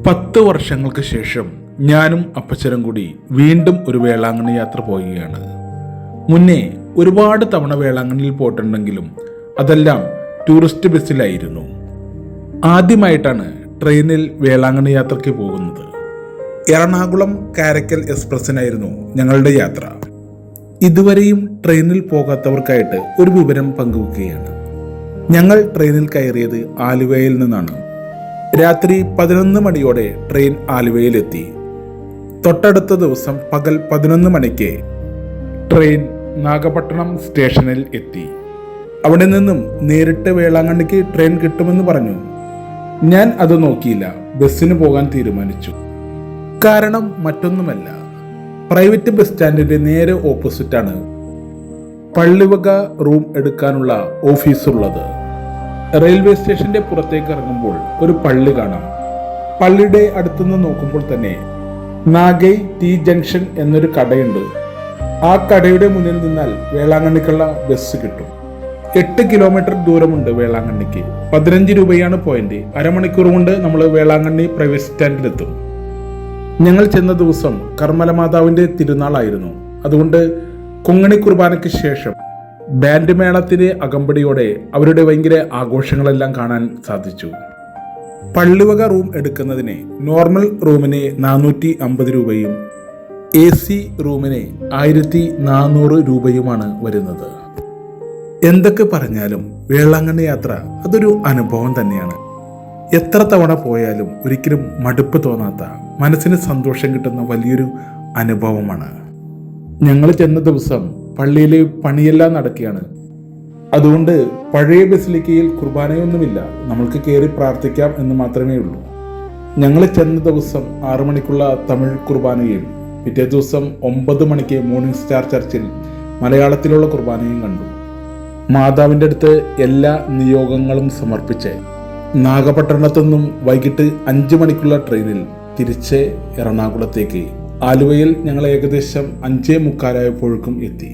10 വർഷങ്ങൾക്ക് ശേഷം ഞാനും അപ്പച്ചനും കൂടി വീണ്ടും ഒരു വേളാങ്കണ്ണി യാത്ര പോവുകയാണ്. മുന്നേ ഒരുപാട് തവണ വേളാങ്കണ്ണിയിൽ പോയിട്ടുണ്ടെങ്കിലും അതെല്ലാം ടൂറിസ്റ്റ് ബസ്സിലായിരുന്നു. ആദ്യമായിട്ടാണ് ട്രെയിനിൽ വേളാങ്കണ്ണി യാത്രയ്ക്ക് പോകുന്നത്. എറണാകുളം കാരക്കൽ എക്സ്പ്രസിനായിരുന്നു ഞങ്ങളുടെ യാത്ര. ഇതുവരെയും ട്രെയിനിൽ പോകാത്തവർക്കായിട്ട് ഒരു വിവരം പങ്കുവെക്കുകയാണ്. ഞങ്ങൾ ട്രെയിനിൽ കയറിയത് ആലുവയിൽ നിന്നാണ്. രാത്രി 11 മണിയോടെ ട്രെയിൻ ആലുവയിലെത്തി. തൊട്ടടുത്ത ദിവസം പകൽ 11 മണിക്ക് ട്രെയിൻ നാഗപട്ടണം സ്റ്റേഷനിൽ എത്തി. അവിടെ നിന്നും നേരിട്ട് വേളാങ്കണ്ണിക്ക് ട്രെയിൻ കിട്ടുമെന്ന് പറഞ്ഞു. ഞാൻ അത് നോക്കിയില്ല, ബസ്സിന് പോകാൻ തീരുമാനിച്ചു. കാരണം മറ്റൊന്നുമല്ല, പ്രൈവറ്റ് ബസ് സ്റ്റാൻഡിന്റെ നേരെ ഓപ്പോസിറ്റാണ് പള്ളിവക റൂം എടുക്കാനുള്ള ഓഫീസുള്ളത്. റെയിൽവേ സ്റ്റേഷന്റെ പുറത്തേക്ക് ഇറങ്ങുമ്പോൾ ഒരു പള്ളി കാണാം. പള്ളിയുടെ അടുത്തുനിന്ന് നോക്കുമ്പോൾ തന്നെ നാഗൈ ടീ ജംഗ്ഷൻ എന്നൊരു കടയുണ്ട്. ആ കടയുടെ മുന്നിൽ നിന്നാൽ വേളാങ്കണ്ണിക്കുള്ള ബസ് കിട്ടും. 8 കിലോമീറ്റർ ദൂരമുണ്ട് വേളാങ്കണ്ണിക്ക്. 15 രൂപയാണ് പോയിന്റ്. അരമണിക്കൂർ കൊണ്ട് നമ്മൾ വേളാങ്കണ്ണി പ്രൈവറ്റ് സ്റ്റാൻഡിലെത്തും. ഞങ്ങൾ ചെന്ന ദിവസം കർമ്മല മാതാവിന്റെ തിരുനാളായിരുന്നു. അതുകൊണ്ട് കൊങ്ങണി കുർബാനയ്ക്ക് ശേഷം ബാൻഡ് മേളത്തിന്റെ അകമ്പടിയോടെ അവരുടെ ഭയങ്കര ആഘോഷങ്ങളെല്ലാം കാണാൻ സാധിച്ചു. പള്ളിവക റൂം എടുക്കുന്നതിന് നോർമൽ റൂമിന് 450 രൂപയും AC റൂമിന് 1400 രൂപയുമാണ് വരുന്നത്. എന്തൊക്കെ പറഞ്ഞാലും വേളാങ്കണ്ണി യാത്ര അതൊരു അനുഭവം തന്നെയാണ്. എത്ര തവണ പോയാലും ഒരിക്കലും മടുപ്പ് തോന്നാത്ത, മനസ്സിന് സന്തോഷം കിട്ടുന്ന വലിയൊരു അനുഭവമാണ്. ഞങ്ങൾ ചെന്ന ദിവസം പള്ളിയിൽ പണിയെല്ലാം നടക്കുകയാണ്. അതുകൊണ്ട് പഴയ ബസിലിക്കയിൽ കുർബാനയൊന്നുമില്ല, നമ്മൾക്ക് കയറി പ്രാർത്ഥിക്കാം എന്ന് മാത്രമേ ഉള്ളൂ. ഞങ്ങൾ ചെന്ന ദിവസം 6 മണിക്കുള്ള തമിഴ് കുർബാനയും പിറ്റേ ദിവസം 9 മണിക്ക് മോർണിംഗ് സ്റ്റാർ ചർച്ചിൽ മലയാളത്തിലുള്ള കുർബാനയും കണ്ടു. മാതാവിൻ്റെ അടുത്ത് എല്ലാ നിയോഗങ്ങളും സമർപ്പിച്ച് നാഗപട്ടണത്തു നിന്നും വൈകിട്ട് 5 മണിക്കുള്ള ട്രെയിനിൽ തിരിച്ച് എറണാകുളത്തേക്ക്, ആലുവയിൽ ഞങ്ങൾ ഏകദേശം 5:45 എത്തി.